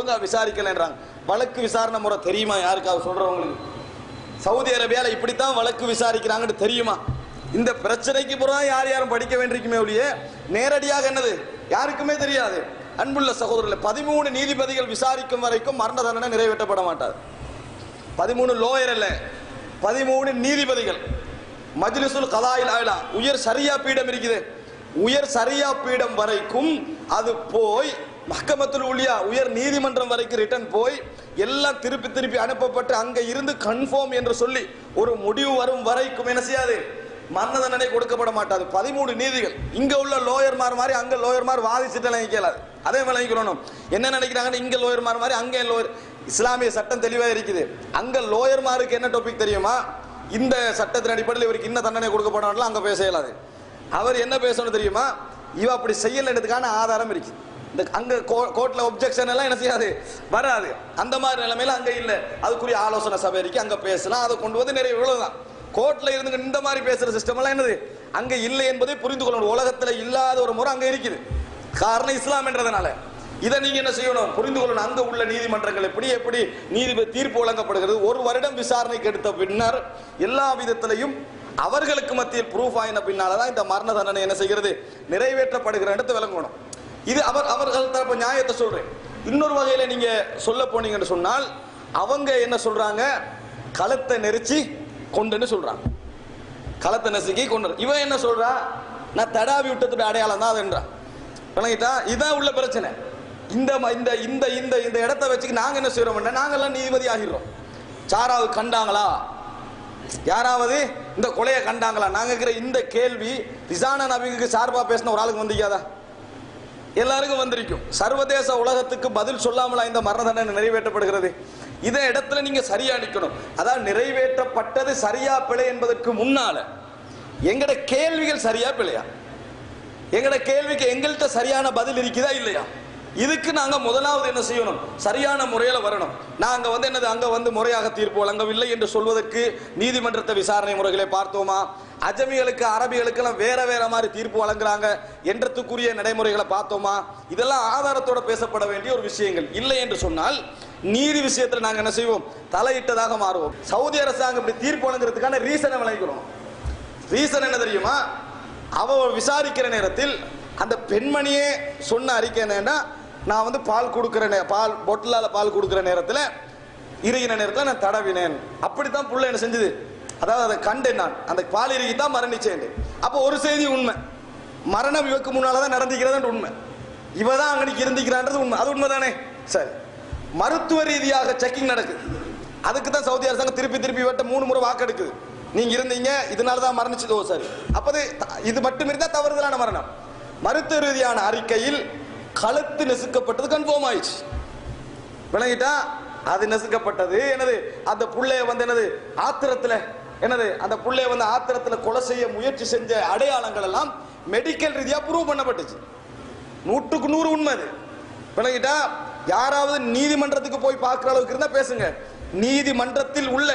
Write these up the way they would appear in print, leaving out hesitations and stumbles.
ஒழுங்கா விசாரிக்கலன்றாங்க. வழக்கு விசாரணை முறை தெரியுமா யாருக்காவது சொல்றவங்களுக்கு? சவுதி அரேபியாவில் இப்படித்தான் வழக்கு விசாரிக்கிறாங்கன்னு தெரியுமா? இந்த பிரச்சனைக்கு பிறகு யார் யாரும் படிக்க வேண்டியிருக்குமே ஒழிய நேரடியாக என்னது யாருக்குமே தெரியாது. அன்புள்ள சகோதரர்களே, 13 நீதிபதிகள் விசாரிக்கும் வரைக்கும் மரண தண்டனை நிறைவேற்றப்பட மாட்டாது. 13 லோயர் அல்ல, 13 நீதிபதிகள். மஜ்லிசுல் கதாயில் ஆயிலா, உயர் சரியா பீடம் இருக்குது, உயர் சரியா பீடம் வரைக்கும் அது போய் மஹ்கமத்துல் உலியா உயர் நீதிமன்றம் வரைக்கும் ரிட்டர்ன் போய் எல்லாம் திருப்பி திருப்பி அனுப்பப்பட்டு அங்க இருந்து கன்ஃபார்ம் என்று சொல்லி ஒரு முடிவு வரும் வரைக்கும் என்ன செய்யாது, மரண தண்டனை கொடுக்கப்பட மாட்டாது. 13 நீதிகள். இங்க உள்ள லோயர்மார் மாதிரி அங்க லோயர்மார் வாதிச்சுட்டு நினைக்கலாது. அதே மாதிரி நினைக்கணும். என்ன நினைக்கிறாங்கன்னு, இங்க லோயர்மார் மாதிரி அங்கே லோயர். இஸ்லாமிய சட்டம் தெளிவாக இருக்குது. அங்க லோயர்மாருக்கு என்ன டாபிக் தெரியுமா? இந்த சட்டத்தின் அடிப்படையில் இவருக்கு இன்ன தண்டனை கொடுக்கப்படலாம் அங்க பேச இயலாது. அவர் என்ன பேசணும் தெரியுமா? இவ அப்படி செய்யலன்றதுக்கான ஆதாரம் இருக்கு. இந்த அங்க கோர்ட்ல ஒப்ஜெக்ஷன் எல்லாம் என்ன செய்யாது, வராது. அந்த மாதிரி நிலைமையில அங்க இல்ல, அதுக்குரிய ஆலோசனை சபை இருக்கு, அங்க பேசலாம், அதை கொண்டு வந்து நிறைய இவ்வளவுதான். கோர்ட்ல இருந்து இந்த மாதிரி பேசுற சிஸ்டம் எல்லாம் என்னது அங்க இல்லை என்பதை புரிந்து கொள்ளணும். உலகத்துல இல்லாத ஒரு முறை அங்க இருக்குது. காரணம் இஸ்லாம் என்றதுனால. இதை நீங்க என்ன செய்யணும், புரிந்து கொள்ளணும். அங்க உள்ள நீதிமன்றங்கள் எப்படி எப்படி நீதிபதி தீர்ப்பு வழங்கப்படுகிறது, ஒரு வருடம் விசாரணைக்கு எடுத்த பின்னர் எல்லா விதத்திலையும் அவர்களுக்கு மத்தியில் ப்ரூஃப் ஆயின பின்னால்தான் இந்த மரண தண்டனை என்ன செய்கிறது, நிறைவேற்றப்படுகிற இடத்தை விளங்கணும். இது அவர்கள் தரப்பு நியாயத்தை சொல்றேன். இன்னொரு வகையில நீங்க சொல்ல போனீங்கன்னு சொன்னால், அவங்க என்ன சொல்றாங்க, களத்தை நெரிச்சு கொண்டுன்னு சொல்றாங்க. களத்தை நெசுக்கி கொண்டு. இவன் என்ன சொல்றா, நான் தடாவி விட்டதுடைய அடையாளம் தான் அதுன்றான். விளங்கிட்டா? இதான் உள்ள பிரச்சனை. இந்த இந்த இந்த இந்த இந்த இடத்தை வச்சுக்கு நாங்க என்ன செய்யறோம், நாங்கெல்லாம் நீதிபதி ஆகிறோம். சாராவது கண்டாங்களா, யாராவது இந்த கொலையை கண்டாங்களா, நாங்க இருக்கிற இந்த கேள்வி ரிசானா நபிக்கு சார்பா பேசின ஒரு ஆளுக்கு வந்திக்காதா? எல்லாருக்கும் வந்திருக்கும். சர்வதேச உலகத்துக்கு பதில் சொல்லாமலா இந்த மரண தண்டனை நிறைவேற்றப்படுகிறது? இதை இடத்துல நீங்க சரியா நிக்கணும். அதாவது நிறைவேற்றப்பட்டது சரியா பிழை என்பதற்கு முன்னால எங்கட கேள்விகள் சரியா பிழையா, எங்கட கேள்விக்கு எங்கள்கிட்ட சரியான பதில் இருக்குதா இல்லையா, இதுக்கு நாங்க முதலாவது என்ன செய்யணும், சரியான முறையில் வரணும். நாங்க வந்து என்னது அங்க வந்து முறையாக தீர்ப்பு வழங்கவில்லை என்று சொல்வதற்கு நீதிமன்றத்தை விசாரணை முறைகளை பார்த்தோமா, அஜமிகளுக்கு அரபிகளுக்கு எல்லாம் வேற வேற மாதிரி தீர்ப்பு வழங்குறாங்க என்றதுக்குரிய நடைமுறைகளை பார்த்தோமா? இதெல்லாம் ஆதாரத்தோட பேசப்பட வேண்டிய ஒரு விஷயங்கள். இல்லை என்று சொன்னால் நீதி விஷயத்தில் நாங்க என்ன செய்வோம், தலையிட்டதாக மாறுவோம். சவுதி அரசாங்கம் இப்படி தீர்ப்பு வழங்குறதுக்கான ரீசனை விளங்கிக்கிறோம். ரீசன் என்ன தெரியுமா? அவ விசாரிக்கிற நேரத்தில் அந்த பெண்மணியே சொன்ன அறிக்கை என்னன்னா, நான் வந்து பால் கொடுக்கிறேன், பால் பொட்டலால பால் கொடுக்கிற நேரத்தில் இறுகின நேரத்தில் நான் தடவினேன். அப்படித்தான் புள்ள என்ன செஞ்சது, அதாவது அதை கண்டேன், நான் அந்த பால் இறுகி தான் மரணிச்சேன். அப்போ ஒரு செய்தி உண்மை, மரணம் இவக்கு முன்னாலதான் நடந்துக்கிறதுன்ற உண்மை, இவ தான் அங்கனைக்கு இருந்திக்கிறான்றது உண்மை. அது உண்மை தானே? சரி, மருத்துவ ரீதியாக செக்கிங் நடக்குது. அதுக்கு தான் சவுதி அரசாங்கம் திருப்பி திருப்பி இவட்ட 3 முறை வாக்கெடுக்குது. நீங்க இருந்தீங்க, இதனால தான் மரணிச்சதோ. சரி, அப்போது இது மட்டும் இருந்தால் தவறுதலான மரணம். மருத்துவ ரீதியான அறிக்கையில் கழுத்து நெசுக்கப்பட்டது கன்ஃபார்ம் ஆயிடுச்சு. விளங்கிட்டா? அது நெசுக்கப்பட்டது என்னது, அந்த புள்ளைய வந்து என்னது ஆத்திரத்துல என்னது, அந்த புள்ளைய வந்து ஆத்திரத்துல கொலை செய்ய முயற்சி செஞ்ச அடையாளங்கள் எல்லாம் மெடிக்கல் ரீதியா ப்ரூவ் பண்ணப்பட்டுச்சு. 100க்கு 100 உண்மை அது. விளங்கிட்டா? யாராவது நீதிமன்றத்துக்கு போய் பார்க்கிற அளவுக்கு இருந்தா பேசுங்க. நீதிமன்றத்தில் உள்ள,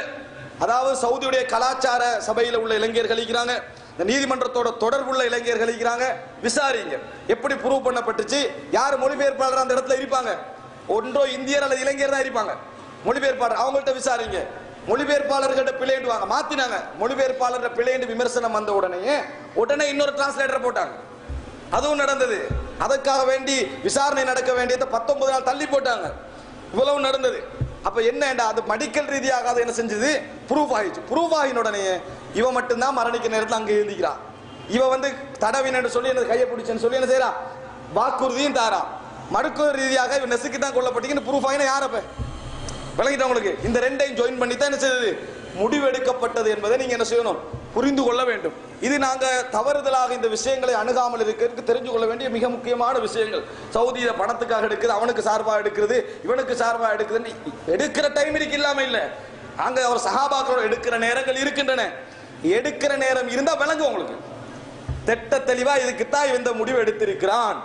அதாவது சவுதியுடைய கலாச்சார சபையில் உள்ள இளைஞர்கள் இருக்கிறாங்க, இந்த நீதிமன்றத்தோட தொடர்புள்ள இளைஞர்கள் இருக்கிறாங்க, விசாரிங்க எப்படி ப்ரூவ் பண்ணப்பட்டுச்சு. யார் மொழிபெயர்ப்பாளர் அந்த இடத்துல இருப்பாங்க, ஒன்றோ இந்தியர் அல்லது இளைஞர் தான் இருப்பாங்க. மொழிபெயர்ப்பாளர் அவங்கள்ட்ட விசாரிங்க. மொழிபெயர்ப்பாளர்கிட்ட பிழைண்டுவாங்க, மாத்தினாங்க. மொழிபெயர்ப்பாளர் பிழைண்டு விமர்சனம் வந்த உடனே இன்னொரு டிரான்ஸ்லேட்டர் போட்டாங்க. அதுவும் நடந்தது. அதற்காக வேண்டி விசாரணை நடக்க வேண்டியதை 19 நாள் தள்ளி போட்டாங்க. இவ்வளவு நடந்தது. அப்ப என்ன, அது மெடிக்கல் ரீதியாக அதை என்ன செஞ்சது, ப்ரூஃப் ஆயிடுச்சு. ப்ரூஃப் ஆகின உடனே இவ மட்டும்தான் மரணிக்க நேரத்தில் அங்கே எழுதிக்கிறான். இவ வந்து தடவினு சொல்லி எனது கையை பிடிச்சேன்னு சொல்லி என்ன செய்யறான், வாக்குறுதியும் தாரான். மருத்துவ ரீதியாக இவன் நெசுக்கு தான் கொல்லப்பட்டீங்கன்னு ப்ரூஃப் ஆகினா யாரப்ப விளங்கிட்ட உங்களுக்கு? இந்த ரெண்டையும் ஜாயின் பண்ணி தான் என்ன செய்யுது, முடிவெடுக்கப்பட்டது என்பதை நீங்க என்ன செய்யணும், புரிந்து கொள்ள வேண்டும். இது நாங்க தவறுதலாக இந்த விஷயங்களை அணுகாமல் இருக்கிறதுக்கு தெரிஞ்சு கொள்ள வேண்டிய மிக முக்கியமான விஷயங்கள். சவுதியில பணத்துக்காக எடுக்குது, அவனுக்கு சார்பா எடுக்கிறது, இவனுக்கு சார்பா எடுக்குதுன்னு எடுக்கிற டைம் இருக்கு இல்லாம இல்ல. அங்க அவர் சஹாபாக்களோட எடுக்கிற நேரங்கள் இருக்கின்றன. எடுக்கிற நேரம் இருந்தா விளங்கும் உங்களுக்கு, திட்ட தெளிவா இதுக்குத்தான் இந்த முடிவு எடுத்திருக்கிறான்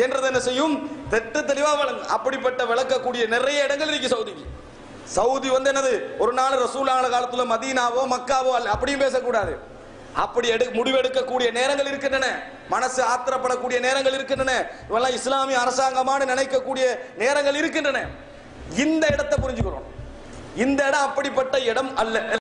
என்றது என்ன செய்யும், திட்ட தெளிவா விளங்கும். அப்படிப்பட்ட விளக்கக்கூடிய நிறைய இடங்கள் இருக்கு சவுதிக்கு. சவுதி வந்து என்னது, ஒரு நாள் ரசூலுல்லாஹ் காலத்துல மதீனாவோ மக்காவோ அல்ல, அப்படியும் பேசக்கூடாது. அப்படி முடிவெடுக்கக்கூடிய நேரங்கள் இருக்கின்றன, மனசு ஆத்திரப்படக்கூடிய நேரங்கள் இருக்கின்றன, இவெல்லாம் இஸ்லாமிய அரசாங்கமான நினைக்கக்கூடிய நேரங்கள் இருக்கின்றன. இந்த இடத்தை புரிஞ்சுக்கிறோம். இந்த இடம் அப்படிப்பட்ட இடம் அல்ல.